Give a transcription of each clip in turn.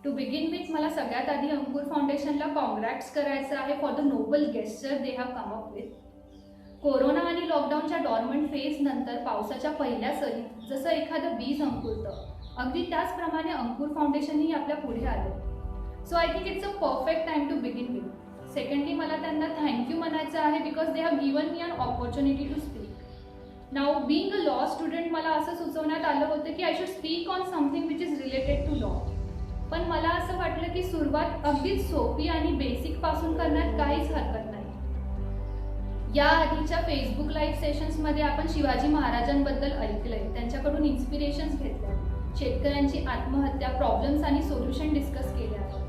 To begin with मला सगळ्यात आधी अंकुर फाउंडेशनला कॉंग्रॅट्स करायचं आहे for the noble gesture they have come up with. Corona आणि लॉकडाऊनच्या डॉर्मंट फेज नंतर पावसाच्या पहिल्या सरीत जसं एखादं बीज अंकुरतं, अगदी त्याचप्रमाणे अंकुर फाउंडेशनही आपल्या पुढे आलं. So I think it's a perfect time to begin with. Secondly मला त्यांना थँक्यू म्हणायचं आहे because they have given me an opportunity to speak. Now being a law student मला असं सुचवण्यात आलं होतं की I should speak on something which is related to law. पण मला असं वाटलं की सुरुवात अगदीच सोपी आणि बेसिक पासून करण्यात काहीच हरकत नाही. या आधीच्या फेसबुक लाईव्ह सेशन्समध्ये आपण शिवाजी महाराजांबद्दल ऐकलंय, त्यांच्याकडून इन्स्पिरेशन्स घेतल्या, शेतकऱ्यांची आत्महत्या, प्रॉब्लेम्स आणि सोल्युशन डिस्कस केले आहे.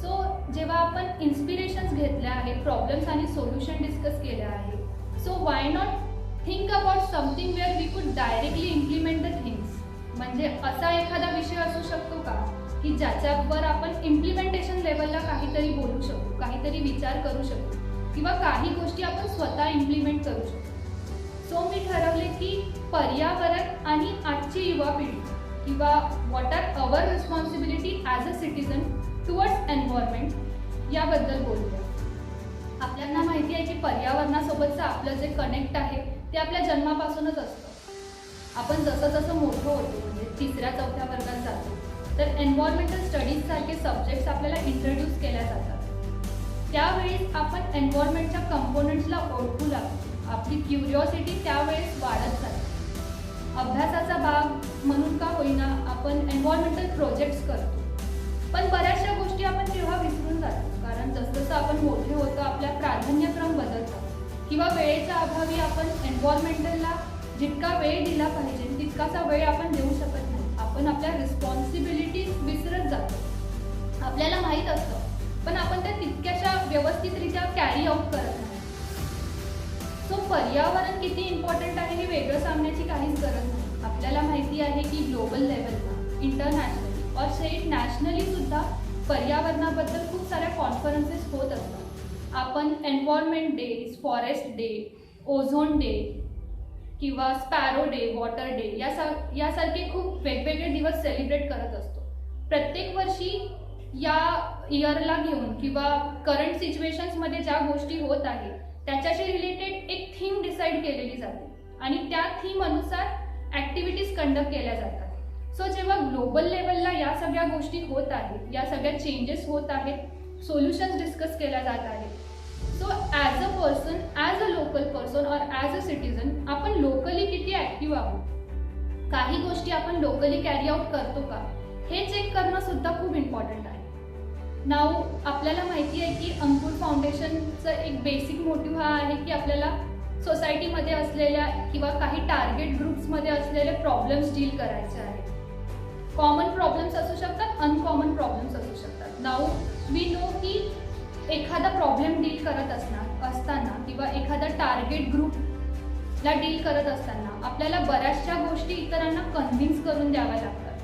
सो जेव्हा आपण इन्स्पिरेशन्स घेतल्या आहेत, प्रॉब्लेम्स आणि सोल्युशन डिस्कस केले आहे, so why not think about something where we could directly implement the things. म्हणजे असा एखादा विषय असू शकतो का की ज्याच्यावर आपण इम्प्लिमेंटेशन लेवलला काहीतरी बोलू शकतो, काहीतरी विचार करू शकतो किंवा काही गोष्टी आपण स्वतः इम्प्लिमेंट करू शकतो. सो मी ठरवले की पर्यावरण आणि आजची युवा पिढी किंवा what are our responsibility as a citizen towards environment याबद्दल बोलूया. आपल्याला माहिती आहे की पर्यावरणासोबतचं आपलं जे कनेक्ट आहे ते आपल्या जन्मापासूनच असतं. आपण जसं जसं मोठं होतो, म्हणजे 3ऱ्या-4थ्या वर्गात जातो, तर एन्व्हायरमेंटल स्टडीज सारखे सब्जेक्ट्स आपल्याला इंट्रोड्यूस केल्या जातात. त्यावेळेस आपण एन्व्हायरमेंटच्या कंपोनंट्सला ओळखू लागतो. आपली क्युरिओसिटी त्यावेळेस वाढत जाते. अभ्यासाचा भाग म्हणून का होईना आपण एन्व्हायरमेंटल प्रोजेक्ट्स करतो, पण बऱ्याचशा गोष्टी आपण तेव्हा विसरून जातो. कारण जसजसं आपण मोठे होतो आपल्या प्राधान्यक्रम बदलतात किंवा वेळेच्या अभावी आपण एन्व्हायरमेंटलला जितका वेळ दिला पाहिजे तितकासा वेळ आपण देऊ शकत नाही. आपण आपल्या रिस्पॉन्सिबिलिटीज विसरत जातो. आपल्याला माहीत असतं पण आपण त्या तितक्याशा व्यवस्थितरित्या कॅरी आउट करत नाही. सो पर्यावरण किती इम्पॉर्टंट आहे हे वेगळं सांगण्याची काहीच गरज नाही. आपल्याला माहिती आहे की ग्लोबल लेवलला, इंटरनॅशनली और सेट नॅशनली सुद्धा पर्यावरणाबद्दल खूप साऱ्या कॉन्फरन्सेस होत असतात. आपण environment day, forest day, ozone day किंवा स्पॅरो डे, वॉटर डे यासारखे खूप वेगवेगळे दिवस सेलिब्रेट करत असतो. प्रत्येक वर्षी या इयरला घेऊन किंवा करंट सिच्युएशन्समध्ये ज्या गोष्टी होत आहेत त्याच्याशी रिलेटेड एक थीम डिसाईड केलेली जाते आणि त्या थीम अनुसार ॲक्टिव्हिटीज कंडक्ट केल्या जातात. सो जेव्हा ग्लोबल लेवलला या सगळ्या गोष्टी होत आहेत, या सगळ्या चेंजेस होत आहेत, सोल्युशन्स डिस्कस केल्या जात आहेत, so as a person, as a local person और ॲज अ सिटिझन आपण लोकली किती ॲक्टिव्ह आहोत, काही गोष्टी आपण लोकली कॅरी आउट करतो का हे चेक करणं सुद्धा खूप इम्पॉर्टंट आहे. नाव आपल्याला माहिती आहे की अंकुर फाउंडेशनचं एक बेसिक मोटिव्ह हा आहे की आपल्याला सोसायटीमध्ये असलेल्या किंवा काही टार्गेट ग्रुप्समध्ये असलेले प्रॉब्लेम्स डील करायचे आहेत. कॉमन प्रॉब्लेम्स असू शकतात, अनकॉमन प्रॉब्लेम्स असू शकतात. नाव वी नो की एखादा प्रॉब्लेम डील करत असताना किंवा एखादा टार्गेट ग्रुपला डील करत असताना आपल्याला बऱ्याचशा गोष्टी इतरांना कन्व्हिन्स करून द्याव्या लागतात.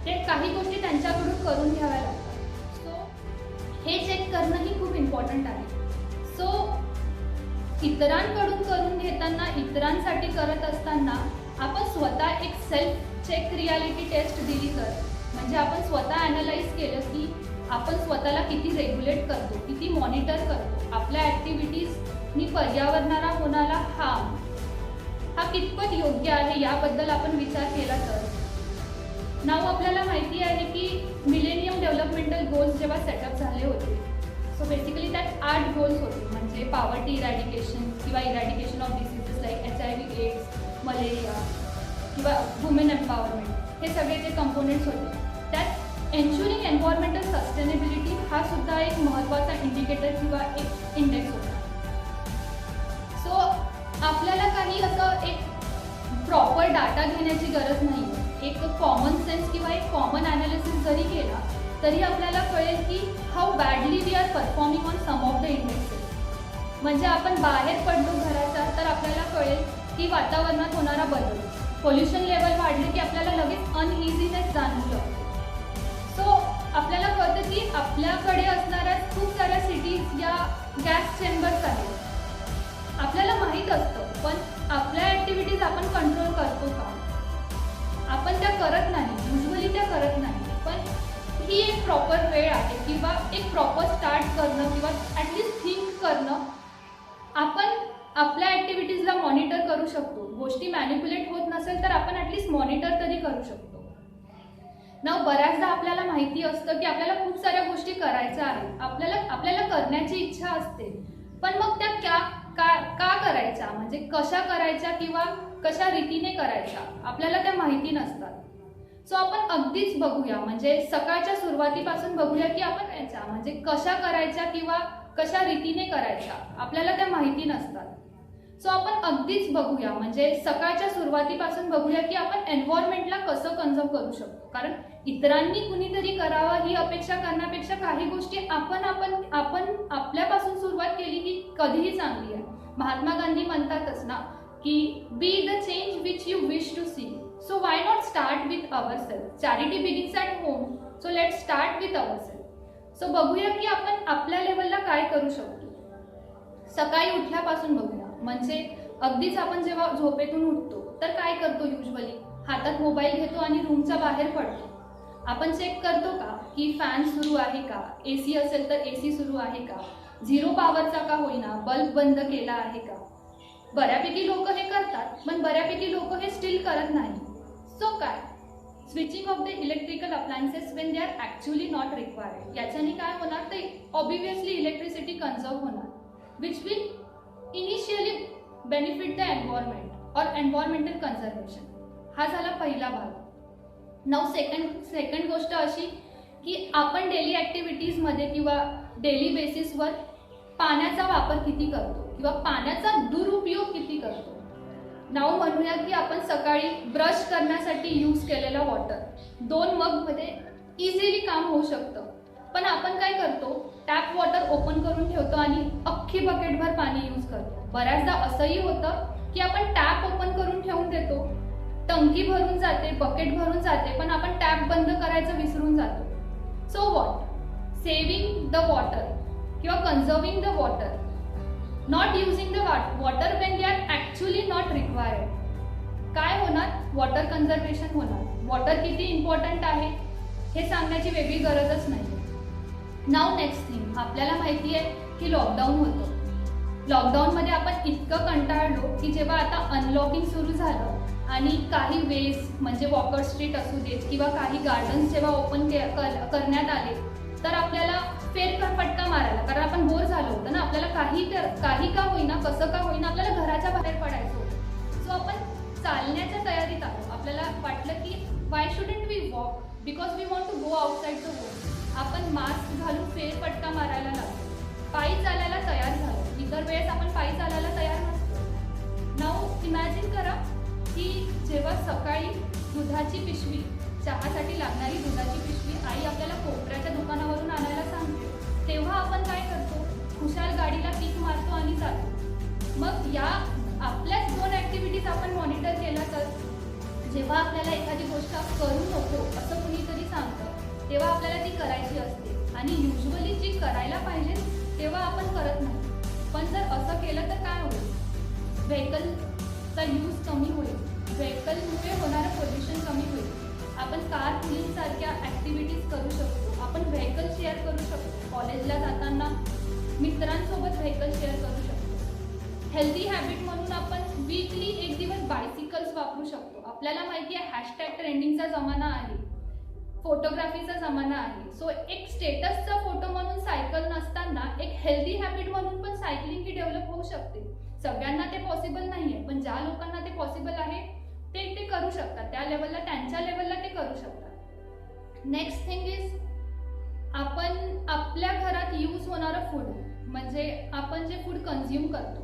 ते काही गोष्टी त्यांच्याकडून करून घ्याव्या लागतात. सो हे चेक करणंही खूप इम्पॉर्टंट आहे. सो इतरांकडून करून घेताना, इतरांसाठी करत असताना आपण स्वतः एक सेल्फ चेक रियालिटी टेस्ट दिली तर, म्हणजे आपण स्वतः ॲनालाइज केलं की आपण स्वतःला किती रेग्युलेट करतो, किती मॉनिटर करतो, आपल्या ॲक्टिव्हिटीजनी पर्यावरणाला होणारा हार्म हा कितपत योग्य आहे याबद्दल आपण विचार केला तर. नाव आपल्याला माहिती आहे की मिलेनियम डेव्हलपमेंटल गोल्स जेव्हा सेटअप झाले होते, सो बेसिकली त्यात 8 गोल्स होते, म्हणजे पॉवर्टी इरॅडिकेशन किंवा eradication of diseases like HIV, AIDS, malaria किंवा वुमेन एम्पॉवरमेंट, हे सगळे जे कंपोनेंट्स होते. त्यात एन्शुरिंग एन्व्हायरमेंटल सस्टेनेबिलिटी हा सुद्धा एक महत्त्वाचा इंडिकेटर किंवा एक इंडेक्स होता. सो आपल्याला काही असं एक प्रॉपर डाटा घेण्याची गरज नाही. एक कॉमन सेन्स किंवा एक कॉमन ॲनालिसिस जरी केला तरी आपल्याला कळेल की how badly we are performing on some of the indexes. म्हणजे आपण बाहेर पडलो घराच्या तर आपल्याला कळेल की वातावरणात होणारा बदल, पोल्युशन लेवल वाढले की आपल्याला लगेच अनइझीनेस जाणवू लागतो. सो आपल्याला कळतं की आपल्याकडे असणाऱ्या खूप साऱ्या सिटीज या गॅस चेंबर्स आहेत. आपल्याला माहीत असतं पण आपल्या ॲक्टिव्हिटीज आपण कंट्रोल करतो का? आपण त्या करत नाही, युजली त्या करत नाही. पण ही एक प्रॉपर वेळ आहे किंवा एक प्रॉपर स्टार्ट करणं किंवा ॲटलिस्ट थिंक करणं. आपण आपल्या ॲक्टिव्हिटीजला मॉनिटर करू शकतो. गोष्टी मॅनिप्युलेट होत नसेल तर आपण ॲटलिस्ट मॉनिटर तरी करू शकतो. ना बऱ्याचदा आपल्याला माहिती असतं की आपल्याला खूप साऱ्या गोष्टी करायच्या आहेत, आपल्याला करण्याची इच्छा असते, पण मग त्या का करायच्या, म्हणजे कशा करायच्या किंवा कशा रीतीने करायच्या आपल्याला त्या माहिती नसतात. सो आपण अगदीच बघूया, म्हणजे सकाळच्या सुरुवातीपासून बघूया की आपण याच्या म्हणजे कशा करायच्या किंवा कशा रीतीने करायच्या आपल्याला त्या माहिती नसतात. सो आपण अगदीच बघूया, म्हणजे सकाळच्या सुरुवातीपासून बघूया की आपण एन्व्हायरमेंटला कसं कन्झर्व करू शकतो. कारण इतरांनी कुणीतरी करावं ही अपेक्षा करण्यापेक्षा काही गोष्टी आपण आपल्यापासून सुरुवात केली की कधीही चांगली आहे. महात्मा गांधी म्हणतातच ना की be the change which you wish to see. So why not start with our self. Charity begins at home, so let start with our self. So बघूया की आपण आपल्या लेवलला काय करू शकतो. सकाळी उठल्यापासून बघूया, म्हणजे अगदीच आपण जेव्हा झोपेतून उठतो तर काय करतो, युजली हातात मोबाईल घेतो आणि रूमच्या बाहेर पडतो. आपण चेक करतो का की फॅन सुरू आहे का, AC असेल तर AC सुरू आहे का, 0 पॉवरचा का होईना बल्ब बंद केला आहे का. बऱ्यापैकी लोक हे करतात, पण बऱ्यापैकी लोक हे स्टील करत नाही. सो काय, switching off the electrical appliances Wien they are actually not required. याच्याने काय होणार, ते ऑब्वियसली इलेक्ट्रिसिटी कन्झर्व होणार, which will initially benefit the environment और एन्व्हायरमेंटल कन्झर्वेशन. हा झाला पहिला भाग. नाव सेकंड गोष्ट अशी की आपण डेली ॲक्टिव्हिटीजमध्ये किंवा डेली बेसिसवर पाण्याचा वापर किती करतो किंवा पाण्याचा दुरुपयोग किती करतो. नाव म्हणूया की आपण सकाळी ब्रश करण्यासाठी यूज केलेला वॉटर 2 मगमध्ये इझिली काम होऊ शकतं, पण आपण काय करतो, टॅप वॉटर ओपन करून ठेवतो आणि अख्खी बकेटभर पाणी यूज करतो. बऱ्याचदा असंही होतं की आपण टॅप ओपन करून ठेवून देतो, टंकी भरून जाते, बकेट भरून जाते, पण आपण टॅप बंद करायचं विसरून जातो. So what, saving the water किंवा conserving the water, not using the water when they are actually not required. काय होणार, वॉटर कन्झर्वेशन होणार. वॉटर किती इम्पॉर्टंट आहे हे सांगण्याची वेगळी गरजच नाही. नाव नेक्स्ट थिंग, आपल्याला माहिती आहे की लॉकडाऊन होतं. लॉकडाऊनमध्ये आपण इतकं कंटाळलो की जेव्हा आता अनलॉकिंग सुरू झालं आणि काही वेज म्हणजे वॉकर स्ट्रीट असू देत किंवा काही गार्डन्स जेव्हा ओपन करण्यात आले तर आपल्याला फेरफटका मारायला, कारण आपण बोर झालो होतं ना, आपल्याला काही का होईना, कसं का होईना आपल्याला घराच्या बाहेर पडायचं होतं. सो आपण चालण्याच्या तयारीत आलो. आपल्याला वाटलं की why shouldn't we walk, because we want to go outside the world. आपण मास्क घालून फेरफटका मारायला लागलो, पायी चालायला तयार झालो. इतर वेळेस आपण पायी चालायला तयार नसतो. नाव इमॅजिन करा की जेव्हा सकाळी दुधाची पिशवी, चहासाठी लागणारी दुधाची पिशवी आई आपल्याला कोपऱ्याच्या दुकानावरून आणायला सांगते, तेव्हा आपण काय करतो, खुशाल गाडीला किक मारतो आणि जातो. मग या आपल्याच 2 ॲक्टिव्हिटीज आपण मॉनिटर केल्या तर जेव्हा आपल्याला एखादी गोष्ट करू नको असं कुणीतरी सांगतं तेव्हा आपल्याला ती करायची असते आणि युजली जी करायला पाहिजे तेव्हा आपण करत नाही. पण जर असं केलं तर काय होईल, व्हेकलचा यूज कमी होईल, व्हेकलमुळे होणारं पोल्युशन कमी होईल. आपण कार पुलिंग सारख्या ॲक्टिव्हिटीज करू शकतो. आपण व्हेकल शेअर करू शकतो. कॉलेजला जाताना मित्रांसोबत व्हेकल शेअर करू शकतो. हेल्दी हॅबिट म्हणून आपण वीकली एक दिवस बायसिकल्स वापरू शकतो. आपल्याला माहिती आहे हॅशटॅग ट्रेंडिंगचा जमाना आहे, फोटोग्राफीचा जमाना आहे. सो एक स्टेटसचा फोटो म्हणून सायकल नसताना एक हेल्दी हॅबिट म्हणून पण सायकलिंग ही डेव्हलप होऊ शकते. सगळ्यांना ते पॉसिबल नाही आहे, पण ज्या लोकांना ते पॉसिबल आहे ते करू शकतात. त्या लेवलला, त्यांच्या लेवलला ते करू शकतात. नेक्स्ट थिंग इज, आपण आपल्या घरात यूज होणारं फूड, म्हणजे आपण जे फूड कन्झ्युम करतो,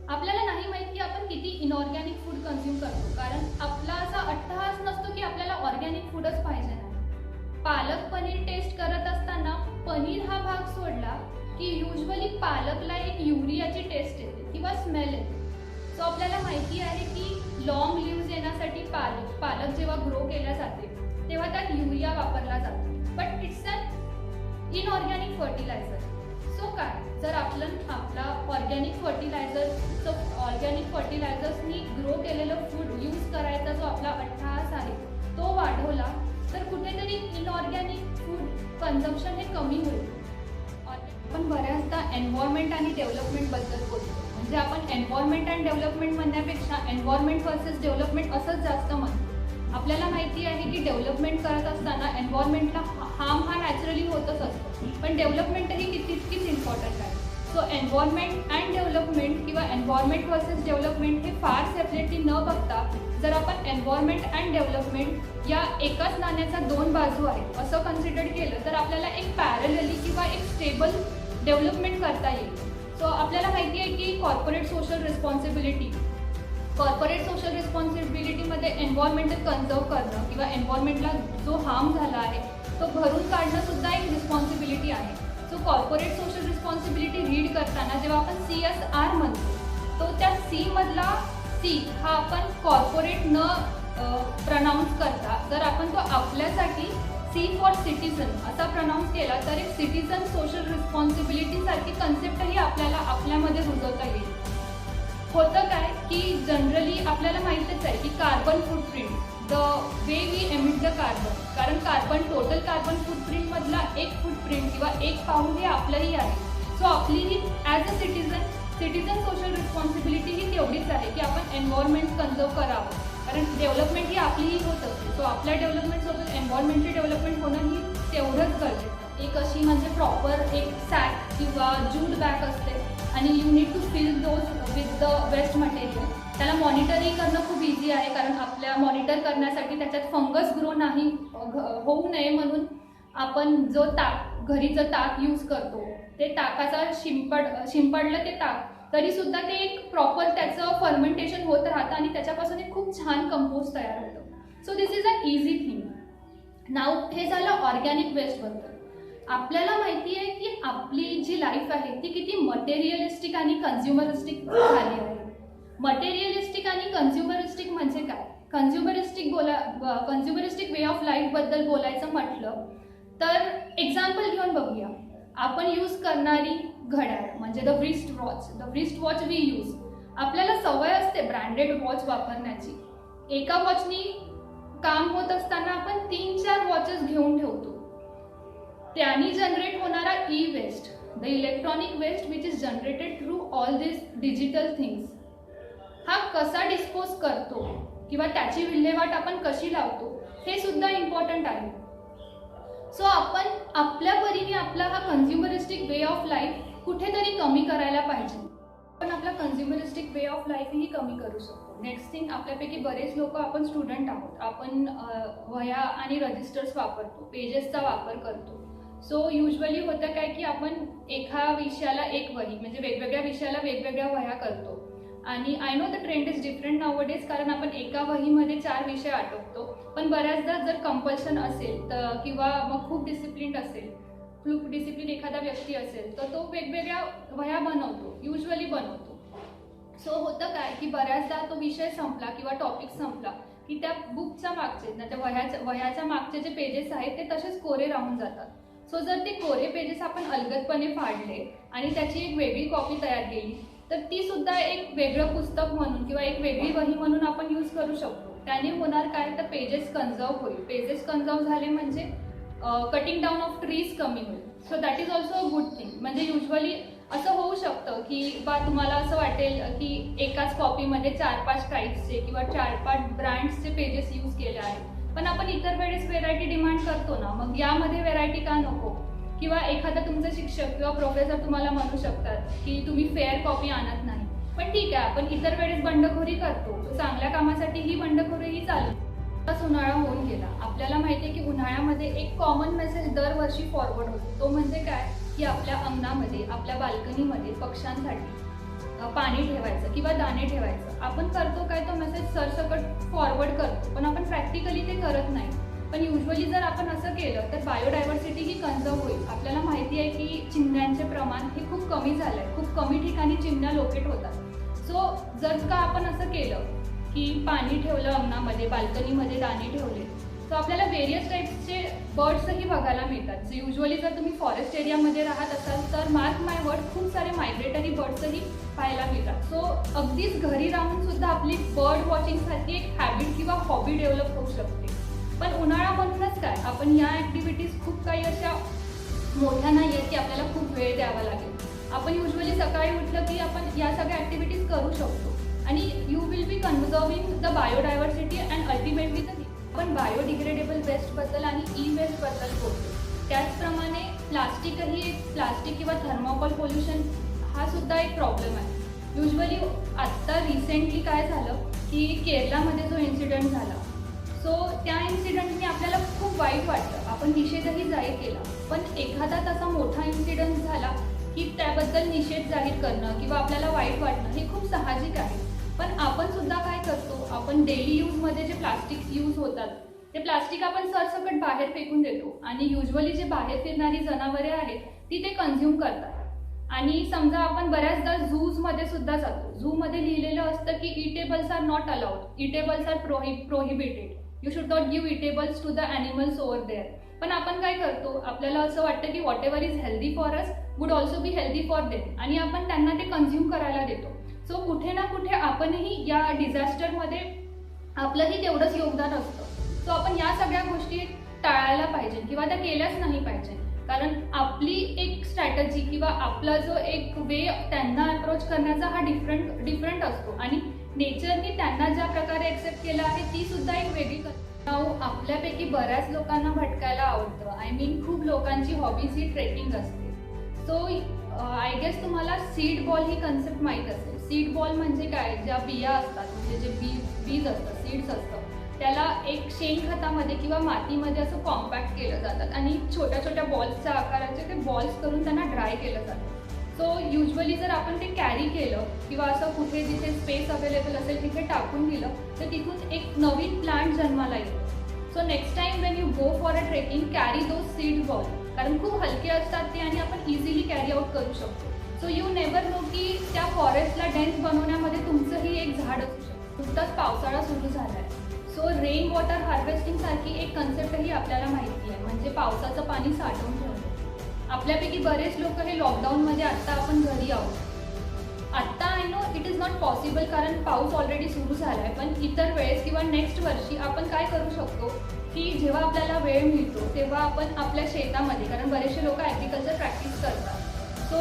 आपल्याला नाही माहिती की आपण किती इनऑर्गॅनिक फूड कन्झ्युम करतो. कारण आपला असा अट्टहास नसतो की आपल्याला ऑर्गॅनिक फूडच पाहिजे नाही. पालक पनीर टेस्ट करत असताना पनीर हा भाग सोडला की युजली पालकला एक युरियाची टेस्ट येते किंवा स्मेल येते. सो आपल्याला माहिती आहे की लॉंग लिव्ज येण्यासाठी पालक जेव्हा ग्रो केल्या जाते तेव्हा त्यात युरिया वापरला जातो, but it's an inorganic fertiliser. So काय, जर आपला ऑर्गॅनिक फर्टिलायझर्सनी ग्रो केलेलं फूड यूज करायचा जो आपला अट्टहास आहे तो वाढवला तर कुठेतरी इनऑर्गॅनिक फूड कन्झम्पशन हे कमी होईल. आपण बऱ्याचदा एन्व्हायरमेंट आणि डेव्हलपमेंट बद्दल बोलतो, म्हणजे आपण एन्व्हायरमेंट अँड डेव्हलपमेंट म्हणण्यापेक्षा एन्व्हायरमेंट वर्सेस डेव्हलपमेंट असंच जास्त म्हणतो. आपल्याला माहिती आहे की डेव्हलपमेंट करत असताना एन्व्हायरमेंटला हार्म हा नॅचरली होतच असतो, पण डेव्हलपमेंटही तितकीच इम्पॉर्टंट आहे. सो एन्व्हायरमेंट अँड डेव्हलपमेंट किंवा एन्व्हायरमेंट वर्सेस डेव्हलपमेंट हे फार सेपरेटली न बघता, जर आपण एन्व्हायरमेंट अँड डेव्हलपमेंट या एकाच नाण्याचा दोन बाजू आहेत असं कन्सिडर केलं तर आपल्याला एक पॅरलली किंवा एक स्टेबल डेव्हलपमेंट करता येईल. सो आपल्याला माहिती आहे की कॉर्पोरेट सोशल रिस्पॉन्सिबिलिटीमध्ये एन्व्हायरमेंटल कन्झर्व करणं किंवा एन्व्हायरमेंटला जो हार्म झाला आहे तो भरून काढणं सुद्धा एक रिस्पॉन्सिबिलिटी आहे. So corporate social responsibility read करताना जेव्हा आपण CSR म्हणतो, तो त्या C मधला C हा आपण कॉर्पोरेट न प्रनाऊन्स करता जर आपण तो आपल्यासाठी C फॉर सिटीजन असा प्रनाऊन्स केला तर एक सिटीजन सोशल रिस्पॉन्सिबिलिटी सारखी कन्सेप्टही आपल्याला आपल्यामध्ये रुजवता येईल. होतं काय की जनरली आपल्याला माहितीच आहे की carbon footprint, the way we emit the carbon, कारण टोटल कार्बन फूटप्रिंटमधला एक फूटप्रिंट किंवा एक पाऊल हे आपलंही आहे. सो आपलीही as a citizen social responsibility ही तेवढीच आहे की आपण एन्व्हायरमेंट कन्झर्व करावं, कारण डेव्हलपमेंट ही आपलीही होत असते. सो आपल्या डेव्हलपमेंटसोबत एन्व्हायरमेंटची डेव्हलपमेंट होणं ही तेवढंच गरजेचं. एक अशी म्हणजे प्रॉपर एक सॅक किंवा जूट बॅग असते आणि you need to fill those with the waste material. त्याला मॉनिटरिंग करणं खूप इझी आहे, कारण आपल्या मॉनिटर करण्यासाठी त्याच्यात फंगस ग्रो नाही होऊ नये म्हणून आपण जो घरी जो ताक यूज करतो ते ताकाचा शिंपडलं ते ताक तरीसुद्धा ते एक प्रॉपर त्याचं फर्मेंटेशन होत राहतं आणि त्याच्यापासून एक खूप छान कंपोस्ट तयार होतं. So this is a easy thing. नाव हे झालं ऑर्गॅनिक वेस्टबद्दल. आपल्याला माहिती आहे की आपली जी लाईफ आहे ती किती मटेरियलिस्टिक आणि कन्झ्युमरिस्टिक झाली आहे. मटेरियलिस्टिक आणि कन्झ्युमरिस्टिक म्हणजे काय? कन्झ्युमरिस्टिक वे ऑफ लाईफबद्दल बोलायचं म्हटलं तर एक्झाम्पल घेऊन बघूया. आपण यूज करणारी घड्याळ म्हणजे the wrist watch we use. आपल्याला सवय असते ब्रँडेड वॉच वापरण्याची. एका वॉचनी काम होत असताना आपण 3-4 वॉचेस घेऊन ठेवतो. त्यांनी जनरेट होणारा waste, the electronic waste which is generated through all this digital things, हा कसा डिस्पोज करतो किंवा त्याची विल्हेवाट आपण कशी लावतो हे सुद्धा इम्पॉर्टंट आहे. सो आपण आपल्या परीने आपला हा कन्झ्युमरिस्टिक वे ऑफ लाईफ कुठेतरी कमी करायला पाहिजे. आपण आपला कन्झ्युमरिस्टिक वे ऑफ लाईफही कमी करू शकतो. नेक्स्ट थिंग, आपल्यापैकी बरेच लोक आपण स्टुडंट आहोत. आपण वह्या आणि रजिस्टर्स वापरतो, पेजेसचा वापर करतो. सो युजली होतं काय की आपण एका विषयाला एक वही म्हणजे वेगवेगळ्या विषयाला वेगवेगळ्या वह्या करतो. आणि I know the trend is different nowadays, कारण आपण एका वहीमध्ये 4 विषय आटोपतो. पण बऱ्याचदा जर कंपल्शन असेल तर किंवा मग खूप डिसिप्लिन एखादा व्यक्ती असेल तर तो वेगवेगळ्या वह्या युजली बनवतो. सो होतं काय की बऱ्याचदा तो विषय संपला किंवा टॉपिक संपला की त्या बुकच्या मागचे त्या वह्याच्या मागचे जे पेजेस आहेत ते तसेच कोरे राहून जातात. सो जर ते कोरे पेजेस आपण अलगदपणे फाडले आणि त्याची एक वेगळी कॉपी तयार केली तर ती सुद्धा एक वेगळं पुस्तक म्हणून किंवा एक वेगळी वही म्हणून आपण यूज करू शकतो. त्याने होणार काय तर पेजेस कन्झर्व होईल. पेजेस कन्झर्व झाले म्हणजे कटिंग डाऊन ऑफ ट्रीज कमी होईल. So that is also a good thing. म्हणजे युजली असं होऊ शकतं की तुम्हाला असं वाटेल की एकाच कॉपीमध्ये 4-5 टाईप्सचे किंवा 4-5 ब्रँड्सचे पेजेस यूज केले आहेत, पण आपण इतर वेळेस व्हेरायटी डिमांड करतो ना, मग यामध्ये व्हेरायटी का नको? किंवा एखादा तुमचा शिक्षक किंवा प्रोफेसर तुम्हाला म्हणू शकतात की तुम्ही फेअर कॉपी आणत नाही, पण ठीक आहे आपण इतर वेळेस बंडखोरी करतो, तो चांगल्या कामासाठी ही बंडखोरीही चालू. आताच उन्हाळा होऊन गेला. आपल्याला माहिती आहे की उन्हाळ्यामध्ये एक कॉमन मेसेज दरवर्षी फॉरवर्ड होतो. तो म्हणजे काय की आपल्या अंगणामध्ये आपल्या बाल्कनीमध्ये पक्ष्यांसाठी पाणी ठेवायचं किंवा दाणे ठेवायचं. आपण करतो काय, तो मेसेज सरसकट फॉरवर्ड करतो, पण आपण प्रॅक्टिकली ते करत नाही. पण युजली जर आपण असं केलं तर बायोडायव्हर्सिटी ही कन्झर्व होईल. आपल्याला माहिती आहे की चिमण्यांचे प्रमाण हे खूप कमी झालं आहे. खूप कमी ठिकाणी चिमण्या लोकेट होतात. सो जर का आपण असं केलं की पाणी ठेवलं अंगणामध्ये, बाल्कनीमध्ये दाणे ठेवले, तर आपल्याला व्हेरियस टाईप्सचे बर्ड्सही बघायला मिळतात. जे युजली जर तुम्ही फॉरेस्ट एरियामध्ये राहत असाल तर मार्क माय वर्ड खूप सारे मायग्रेटरी बर्ड्सही पाहायला मिळतात. सो अगदीच घरी राहून सुद्धा आपली बर्ड वॉचिंगसारखी एक हॅबिट किंवा हॉबी डेव्हलप होऊ शकते. पण उन्हाळा म्हणूनच काय, आपण या ॲक्टिव्हिटीज खूप काही अशा मोठ्या नाही आहेत की आपल्याला खूप वेळ द्यावा लागेल. आपण युजली सकाळी उठलं की आपण या सगळ्या ॲक्टिव्हिटीज करू शकतो आणि you will be conserving the biodiversity and ultimately आपण बायोडिग्रेडेबल वेस्टबद्दल आणि ई वेस्टबद्दल बोलतो. त्याचप्रमाणे प्लास्टिक किंवा थर्मोकॉल पोल्युशन हा सुद्धा एक प्रॉब्लेम आहे. युजली आत्ता रिसेंटली काय झालं की केरळमध्ये जो इन्सिडेंट झाला, सो त्या इन्सिडेंटने आपल्याला खूप वाईट वाटलं, आपण निषेधही जाहीर केला. पण एखादा तसा मोठा इन्सिडेंट झाला की त्याबद्दल निषेध जाहीर करणं किंवा आपल्याला वाईट वाटणं हे खूप साहजिक आहे. पण आपण सुद्धा काय करतो, आपण डेली यूजमध्ये जे प्लास्टिक यूज होतात ते प्लास्टिक आपण सरसकट बाहेर फेकून देतो आणि युजली जे बाहेर फिरणारी जनावरे आहेत ती ते कन्झ्युम करतात. आणि समजा आपण बऱ्याचदा झूजमध्ये सुद्धा जातो, झूमध्ये लिहिलेलं असतं की eatables are not allowed, eatables are prohibited, you should not give eatables to the animals over there. पण आपण काय करतो, आपल्याला असं वाटतं की whatever is healthy for us would also be healthy for them आणि आपण त्यांना ते कन्झ्युम करायला देतो. सो कुठे ना कुठे आपणही या डिझास्टरमध्ये आपलंही तेवढंच योगदान असतं. सो आपण या सगळ्या गोष्टी टाळायला पाहिजे किंवा त्या केल्याच नाही पाहिजे, कारण आपली एक स्ट्रॅटजी किंवा आपला जो एक वे त्यांना अप्रोच करण्याचा हा डिफरंट असतो आणि नेचरने त्यांना ज्या प्रकारे एक्सेप्ट केलं आहे ती सुद्धा एक वेगळी आपल्यापैकी बऱ्याच लोकांना भटकायला आवडतं. आय मीन खूप लोकांची हॉबीज ही ट्रेकिंग असते. सो आय गेस तुम्हाला सीड बॉल ही कन्सेप्ट माहीत असेल. सीड बॉल म्हणजे काय, ज्या बिया असतात म्हणजे जे बीज असतात, सीड्स असतं, त्याला एक शेणखतामध्ये किंवा मातीमध्ये असं कॉम्पॅक्ट केलं जातात आणि छोट्या छोट्या बॉल्सच्या आकाराचे ते बॉल्स करून त्यांना ड्राय केलं जातं. सो युजली जर आपण ते कॅरी केलं किंवा असं कुठे जिथे स्पेस अवेलेबल असेल तिथे टाकून दिलं तर तिथून एक नवीन प्लांट जन्माला येतो. So next time Wien you go for a trekking carry those seed ball, कारण खूप हलके असतात ते आणि आपण इझिली कॅरी आउट करू शकतो. सो यू नेवर नो की त्या फॉरेस्टला डेन्स बनवण्यामध्ये तुमचंही एक झाड असू शकतं. नुकताच पावसाळा सुरू झाला आहे, सो रेन वॉटर हार्वेस्टिंग सारखी एक कन्सेप्टही आपल्याला माहिती आहे, म्हणजे पावसाचं पाणी साठवून ठेवणं. आपल्यापैकी बरेच लोक हे लॉकडाऊनमध्ये आत्ता आपण घरी आहोत. आत्ता I know it is not possible कारण पाऊस ऑलरेडी सुरू झाला आहे, पण इतर वेळेस किंवा नेक्स्ट वर्षी आपण काय करू शकतो की जेव्हा आपल्याला वेळ मिळतो तेव्हा आपण आपल्या शेतामध्ये, कारण बरेचसे लोक ॲग्रिकल्चर प्रॅक्टिस करतात, सो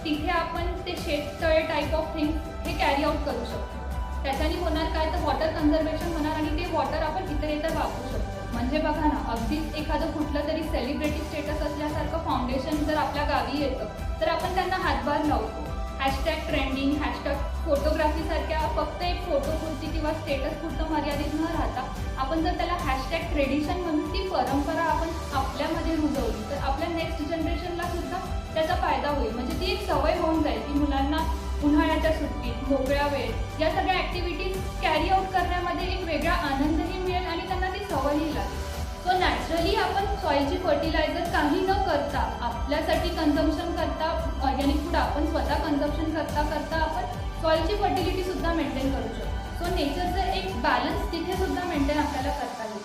तिथे आपण ते शेततळे टाईप ऑफ थिंग्स हे कॅरी आउट करू शकतो. त्याच्याने होणार काय, तर वॉटर कन्झर्वेशन होणार आणि ते वॉटर आपण इतर वापरू शकतो. म्हणजे बघा ना, अगदीच एखादं कुठलं तरी सेलिब्रिटी स्टेटस असल्यासारखं फाउंडेशन जर आपल्या गावी येतं तर आपण त्यांना हातभार लावतो. हॅशटॅग ट्रेंडिंग, हॅशटॅग फोटोग्राफीसारख्या फक्त एक फोटोपुरती किंवा स्टेटस पुरतं मर्यादित न राहता आपण जर त्याला हॅशटॅग ट्रेडिशन म्हणून ती परंपरा आपण आपल्यामध्ये रुजवली तर आपल्या नेक्स्ट जनरेशनला सुद्धा त्याचा फायदा होईल. म्हणजे ती एक सवय होऊन जाईल की मुलांना उन्हाळ्याच्या सुट्टीत, मोकळ्या वेळेत या सगळ्या ॲक्टिव्हिटीज कॅरी आउट करण्यामध्ये एक वेगळा आनंदही मिळेल आणि त्यांना ती सवयही लागेल. सो नॅचरली आपण सॉईलची फर्टिलायझर काही न करता आपल्यासाठी कन्झम्पशन करता, ऑर्गॅनिक फूड आपण स्वतः कन्झम्पशन करता आपण सॉईलची फर्टिलिटी सुद्धा मेंटेन करू शकतो. सो नेचरचं एक बॅलन्स तिथे सुद्धा मेंटेन आपल्याला करता येईल.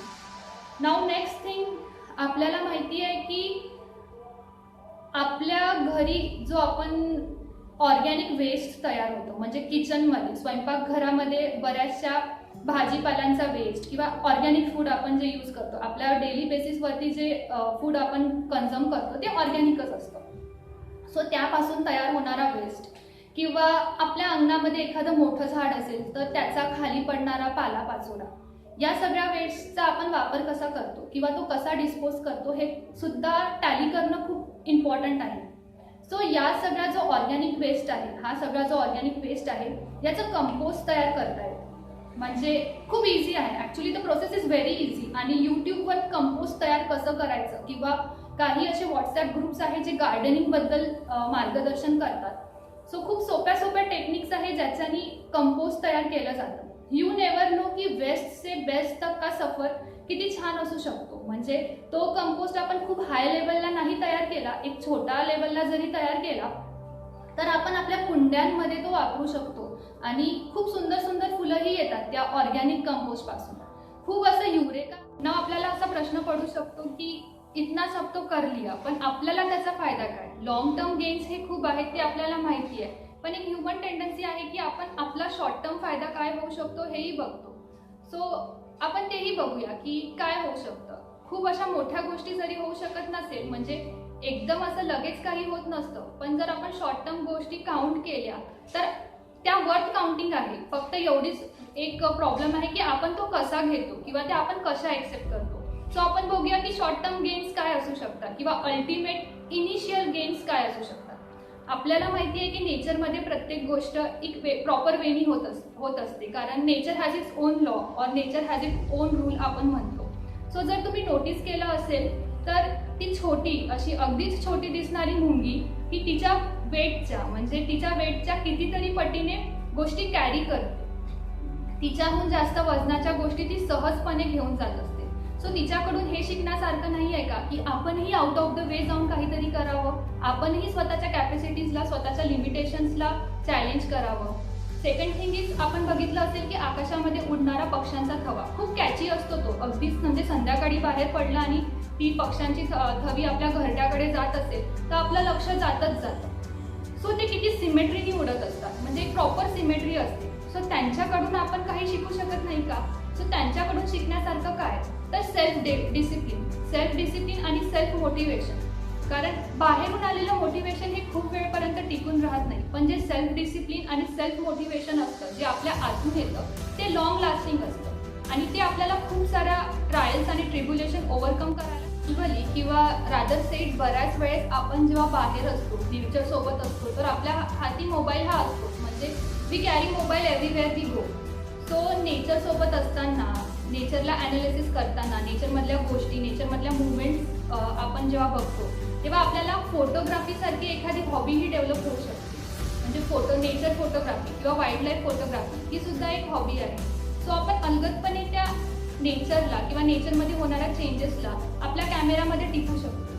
नाऊ नेक्स्ट थिंग, आपल्याला माहिती आहे की आपल्या घरी जो आपण ऑर्गॅनिक वेस्ट तयार होतो, म्हणजे किचनमध्ये, स्वयंपाकघरामध्ये बऱ्याचशा भाजीपाल्यांचा वेस्ट किंवा ऑर्गॅनिक फूड आपण जे यूज करतो, आपल्या डेली बेसिसवरती जे फूड आपण कन्झ्युम करतो ते ऑर्गॅनिकच असतं. सो त्यापासून तयार होणारा वेस्ट किंवा आपल्या अंगणामध्ये एखादं मोठं झाड असेल तर त्याचा खाली पडणारा पालापाचोळा, या सगळ्या वेस्टचा आपण वापर कसा करतो किंवा तो कसा डिस्पोज करतो हे सुद्धा टॅली करणं खूप इम्पॉर्टंट आहे. सो या सगळा जो ऑर्गॅनिक वेस्ट आहे, हा सगळा जो ऑर्गॅनिक वेस्ट आहे याचं कंपोस्ट तयार करता येतं. म्हणजे खूप इझी आहे actually, the process is very easy. आणि यूट्यूबवर कंपोस्ट तयार कसं करायचं किंवा काही असे व्हॉट्सॲप ग्रुप्स आहेत जे गार्डनिंगबद्दल मार्गदर्शन करतात. सो खूप सोप्या टेक्निक्स आहे ज्याच्यानी कंपोस्ट तयार केलं जातं. यू नेवर नो की वेस्ट से बेस्ट तक का सफर किती छान असू शकतो. म्हणजे तो कंपोस्ट आपण खूप हाय लेवलला नाही तयार केला, एक छोटा लेवलला जरी तयार केला तर आपण आपल्या कुंड्यांमध्ये तो वापरू शकतो आणि खूप सुंदर फुलंही येतात त्या ऑर्गॅनिक कंपोस्ट पासून. खूप असं युरेका ना आपल्याला असा प्रश्न पडू शकतो की इतना सब तो कर लिया, पण आपल्याला त्याचा फायदा काय. लॉंग टर्म गेन्स हे खूप आहेत ते आपल्याला माहिती आहे, पण एक ह्युमन टेंडन्सी आहे की आपण आपला शॉर्ट टर्म फायदा काय होऊ शकतो हेही बघतो. सो आपण तेही बघूया की काय होऊ शकतं. खूप अशा मोठ्या गोष्टी जरी होऊ शकत नसेल, म्हणजे एकदम असं लगेच काही होत नसतं, पण जर आपण शॉर्ट टर्म गोष्टी काउंट केल्या तर त्या वर्थ काउंटिंग आहे. फक्त एवढीच एक प्रॉब्लेम आहे की आपण तो कसा घेतो किंवा ते आपण कशा एक्सेप्ट करतो. सो आपण बघूया की शॉर्ट टर्म गेन्स काय असू शकतात किंवा अल्टिमेट इनिशियल गेन्स काय असू शकतात. आपल्याला माहिती आहे की नेचरमध्ये प्रत्येक गोष्ट एक प्रॉपर वेनी होत असते, कारण nature has its own law और nature has its own rule आपण म्हणतो. सो जर तुम्ही नोटीस केलं असेल तर ती छोटी अशी अगदीच छोटी दिसणारी मुंगी ही तिच्या वेटच्या कितीतरी पटीने गोष्टी कॅरी करते. तिच्याहून जास्त वजनाच्या गोष्टी ती सहजपणे घेऊन जात असते. सो तिच्याकडून हे शिकण्यासारखं नाही आहे का की आपणही आउट ऑफ द वे जाऊन काहीतरी करावं, आपणही स्वतःच्या कॅपॅसिटीजला, स्वतःच्या लिमिटेशन्सला चॅलेंज करावं. सेकंड थिंग इज, आपण बघितलं असेल की आकाशामध्ये उडणारा पक्ष्यांचा थवा खूप कॅची असतो. तो अगदीच म्हणजे संध्याकाळी बाहेर पडला आणि ती पक्ष्यांची थवी आपल्या घरट्याकडे जात असेल तर आपलं लक्ष जातच जातं. सो ते किती सिमेट्रीनी उडत असतात, म्हणजे एक प्रॉपर सिमेट्री असते. सो त्यांच्याकडून आपण काही शिकू शकत नाही का? सो त्यांच्याकडून शिकण्यासारखं काय तर सेल्फ डिसिप्लिन आणि सेल्फ मोटिवेशन. कारण बाहेरून आलेलं मोटिवेशन हे खूप वेळपर्यंत टिकून राहत नाही, पण जे सेल्फ डिसिप्लिन आणि सेल्फ मोटिवेशन असतं, जे आपल्या आतून येतं, ते लॉंग लास्टिंग असतं आणि ते आपल्याला खूप साऱ्या ट्रायल्स आणि ट्रिब्युलेशन ओव्हरकम करायला किंवा रादर सेट बऱ्याच वेळेस आपण जेव्हा बाहेर असतो, नेचर सोबत असतो, तर आपल्या हाती मोबाईल हा असतो, म्हणजे we carry mobile everywhere we go. So nature सोबत असताना, नेचरला ॲनालिसिस करताना, नेचरमधल्या गोष्टी, नेचरमधल्या मुवमेंट्स आपण जेव्हा बघतो तेव्हा आपल्याला फोटोग्राफीसारखी एखादी हॉबीही डेव्हलप होऊ शकते. म्हणजे नेचर फोटोग्राफी किंवा वाईल्ड लाईफ फोटोग्राफी ही सुद्धा एक हॉबी आहे. सो आपण अलगदपणे त्या नेचरला किंवा नेचरमध्ये होणाऱ्या चेंजेसला आपल्या कॅमेरामध्ये टिपू शकतो.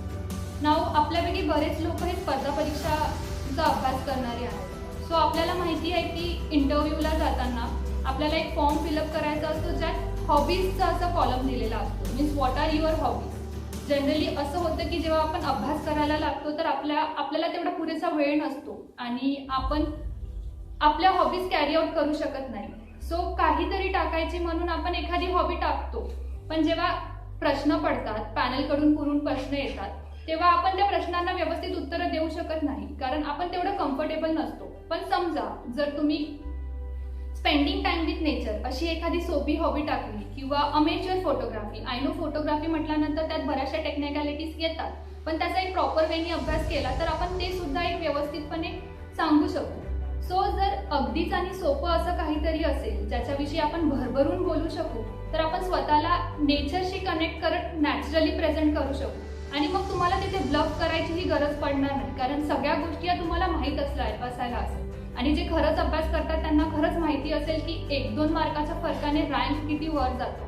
नाव आपल्यापैकी बरेच लोक हे स्पर्धा परीक्षाचा अभ्यास करणारे आहेत. सो आपल्याला माहिती आहे की इंटरव्ह्यूला जाताना आपल्याला एक फॉर्म फिलअप करायचा असतो, ज्यात हॉबीजचा असा कॉलम दिलेला असतो, means what are your hobbies. Generally असं होतं की जेव्हा आपण अभ्यास करायला लागतो तर आपल्याला तेवढा पुरेसा वेळ नसतो आणि आपण आपल्या हॉबीज कॅरी आउट करू शकत नाही. सो काहीतरी टाकायची म्हणून आपण एखादी हॉबी टाकतो, पण जेव्हा प्रश्न पडतात, पॅनलकडून पुरून प्रश्न येतात, तेव्हा आपण त्या प्रश्नांना व्यवस्थित उत्तरं देऊ शकत नाही, कारण आपण तेवढं कम्फर्टेबल नसतो. पण समजा जर तुम्ही स्पेंडिंग टाइम विथ नेचर अशी एखादी सोपी हॉबी टाकली किंवा amateur photography, I know photography म्हटल्यानंतर त्यात बऱ्याचशा टेक्निकॅलिटीज येतात, पण त्याचा एक प्रॉपर वेनी अभ्यास केला तर आपण ते सुद्धा एक व्यवस्थितपणे सांगू शकतो. सो जर अगदीच आणि सोपं असं काहीतरी असेल ज्याच्याविषयी आपण भरभरून बोलू शकू, तर आपण स्वतःला नेचरशी कनेक्ट करत नॅचरली प्रेझेंट करू शकू आणि मग तुम्हाला तिथे ब्लफ करायचीही गरज पडणार नाही, कारण सगळ्या गोष्टी या तुम्हाला माहीत असायला असेल. आणि जे खरंच अभ्यास करतात त्यांना खरंच माहिती असेल की 1-2 मार्काच्या फरकाने रँक किती वर जातो.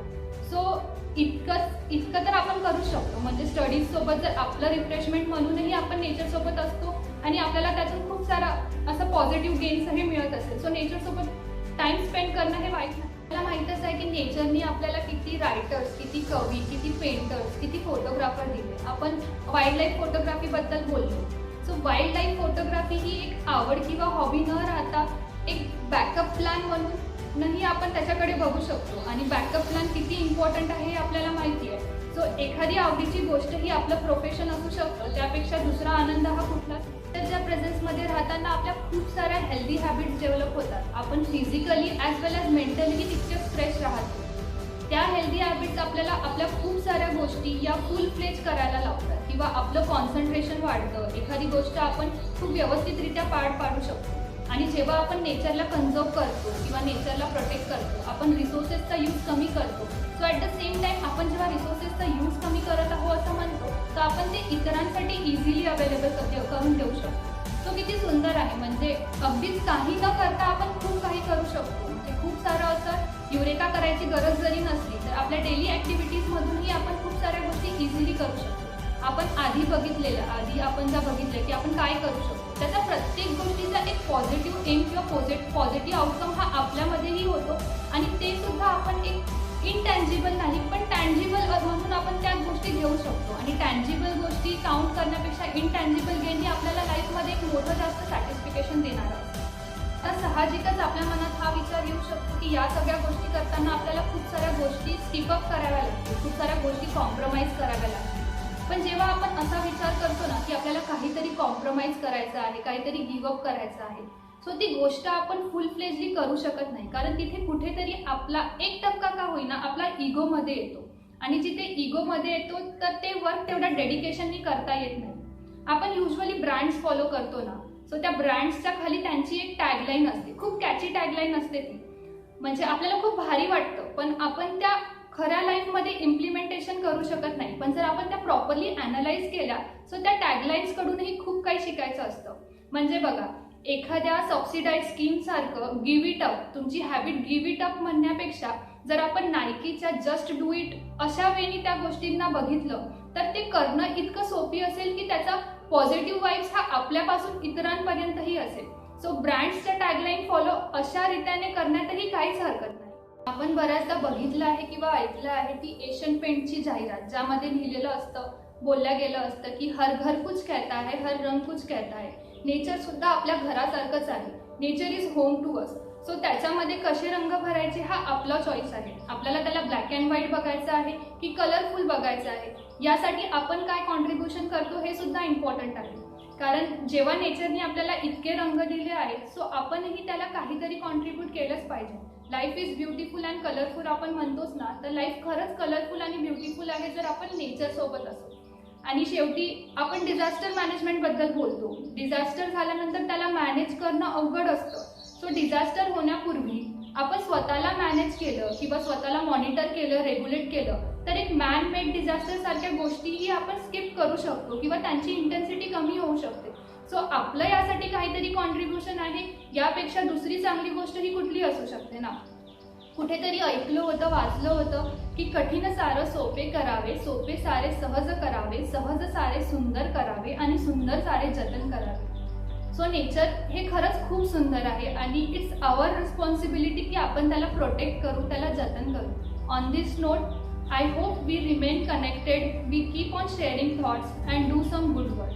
सो इतकं तर आपण करू शकतो. म्हणजे स्टडीज सोबत जर आपलं रिफ्रेशमेंट म्हणूनही आपण नेचर सोबत असतो आणि आपल्याला त्यातून खूप सारा असं पॉझिटिव्ह गेन्सही मिळत असेल. सो नेचर सोबत टाइम स्पेंड करणं हे वाईट नाही. आपल्याला माहीतच आहे की नेचरनी आपल्याला किती रायटर्स, किती कवी, किती पेंटर्स, किती फोटोग्राफर दिले. आपण वाईल्ड लाईफ फोटोग्राफीबद्दल बोललो. सो वाईल्ड लाईफ फोटोग्राफी ही एक आवड किंवा हॉबी न राहता एक बॅकअप प्लॅन म्हणूनही आपण त्याच्याकडे बघू शकतो आणि बॅकअप प्लॅन किती इम्पॉर्टंट आहे हे आपल्याला माहिती आहे. सो एखादी आवडीची गोष्ट ही आपलं प्रोफेशन असू शकतं, त्यापेक्षा दुसरा आनंद हा कुठलाच. त्याच्या प्रेझेन्समध्ये राहताना आपल्या खूप साऱ्या हेल्दी हॅबिट्स डेव्हलप होतात. आपण फिजिकली ॲज वेल ॲज मेंटली तितकेच फ्रेश राहतो. त्या हेल्दी हॅबिट्स आपल्याला आपल्या खूप साऱ्या गोष्टी या फुल फ्लेज करायला लावतात किंवा आपलं कॉन्सन्ट्रेशन वाढतं. एखादी गोष्ट आपण खूप व्यवस्थितरित्या पाडू शकतो. आणि जेव्हा आपण नेचरला कन्झर्व करतो किंवा नेचरला प्रोटेक्ट करतो, आपण रिसोर्सेसचा यूज कमी करतो. So at the same time आपण जेव्हा रिसोर्सेसचा यूज कमी करत आहोत असं म्हणतो, तर आपण ते इतरांसाठी इझिली अवेलेबल करून देऊ शकतो. तो किती सुंदर आहे. म्हणजे अगदीच काही न करता आपण खूप काही करू शकतो. म्हणजे खूप सारं असं युरेका करायची गरज जरी नसली तर आपल्या डेली ॲक्टिव्हिटीजमधूनही आपण खूप साऱ्या गोष्टी इझिली करू शकतो. आपण आधी आपण ज्या बघितलं की आपण काय करू शकतो, त्याचा प्रत्येक गोष्टीचा एक पॉझिटिव्ह एम किंवा पॉझिटिव्ह आउटकम हा आपल्यामध्येही होतो आणि ते सुद्धा आपण एक इनटँजिबल नाही पण टँजिबल म्हणून आपण त्या गोष्टी घेऊ शकतो. आणि टँजिबल गोष्टी काउंट करण्यापेक्षा इनटँजिबल गेन ही आपल्याला लाईफमध्ये एक मोठं जास्त सॅटिस्फिकेशन देणार असतं. तर साहजिकच आपल्या मनात हा विचार येऊ शकतो की या सगळ्या गोष्टी करताना आपल्याला खूप साऱ्या गोष्टी स्किप अप कराव्या लागतील, खूप साऱ्या गोष्टी कॉम्प्रोमाइज कराव्या लागतील. पण जेव्हा आपण असा विचार करतो ना की आपल्याला काहीतरी कॉम्प्रोमाइज करायचं आहे, काहीतरी गिव्हअप करायचं आहे, सो ती गोष्ट आपण फुल फ्लेजली करू शकत नाही. कारण तिथे कुठेतरी आपला 1% का होईना आपला इगोमध्ये येतो, आणि जिथे इगोमध्ये येतो तर ते वर्क तेवढ्या डेडिकेशननी करता येत नाही. आपण युजली ब्रँड्स फॉलो करतो ना, सो त्या ब्रँड्सच्या खाली त्यांची एक टॅगलाईन असते, खूप कॅची टॅगलाईन असते ती. म्हणजे आपल्याला खूप भारी वाटतं, पण आपण त्या खऱ्या लाईफमध्ये इम्प्लिमेंटेशन करू शकत नाही. पण जर आपण त्या प्रॉपरली अनालाइज केल्या, सो त्या टॅगलाईन्स कडूनही खूप काही शिकायचं असतं. म्हणजे बघा, एखाद्या सबसिडाइज स्कीम सारखं गिव्ह इट अप, तुमची हॅबिट गिव्ह इट अप म्हणण्यापेक्षा जर आपण नायकीच्या जस्ट डू इट अशा वेळी त्या गोष्टींना बघितलं तर ते करणं इतकं सोपी असेल की त्याचा पॉझिटिव्ह वाईब्स हा आपल्यापासून इतरांपर्यंतही असेल. सो ब्रँड्सच्या टॅगलाईन फॉलो अशा रीत्याने करण्यातही काहीच हरकत नाही. आपण बऱ्याचदा बघितलं आहे किंवा ऐकलं आहे ती एशियन पेंटची जाहिरात, ज्यामध्ये लिहिलेलं असतं, बोलल्या गेलं असतं की हर घर कुछ कहता है, हर रंग कुछ कहता है. नेचर सुद्धा आपल्या घरासारखंच आहे. Nature is home to us. So त्याच्यामध्ये कसे रंग भरायचे हा आपला चॉईस आहे. आपल्याला त्याला ब्लॅक अँड व्हाईट बघायचं आहे की कलरफुल बघायचं आहे, यासाठी आपण काय कॉन्ट्रीब्युशन करतो हे सुद्धा इम्पॉर्टंट आहे. कारण जेव्हा नेचरने आपल्याला इतके रंग दिले आहेत, सो आपणही त्याला काहीतरी कॉन्ट्रीब्यूट केलंच पाहिजे. Life is beautiful and colourful आपण म्हणतोच ना, तर लाईफ खरंच कलरफुल आणि ब्युटिफुल आहे जर आपण नेचर सोबत असू. आणि शेवटी आपण डिझास्टर मॅनेजमेंट बद्दल बोलतो. डिझास्टर झाल्यानंतर त्याला मॅनेज करणं अवघड असतं. सो डिझास्टर होण्यापूर्वी आपण स्वतःला मॅनेज केलं किंवा स्वतःला मॉनिटर केलं, रेग्युलेट केलं, तर एक मॅन मेड डिझास्टर सारख्या गोष्टीही आपण स्किप करू शकतो किंवा त्यांची इंटेन्सिटी कमी होऊ शकते. सो आपलं यासाठी काहीतरी कॉन्ट्रीब्युशन आहे, यापेक्षा दुसरी चांगली गोष्ट ही कुठली असू शकते ना. कुठेतरी ऐकलं होतं, वाचलं होतं की कठीण सारं सोपे करावे, सोपे सारे सहज करावे, सहज सारे सुंदर करावे आणि सुंदर सारे जतन करावे. सो नेचर हे खरंच खूप सुंदर आहे आणि इट्स आवर रिस्पॉन्सिबिलिटी की आपण त्याला प्रोटेक्ट करू, त्याला जतन करू. On this note, I hope we remain connected, we keep on sharing thoughts and do some good work.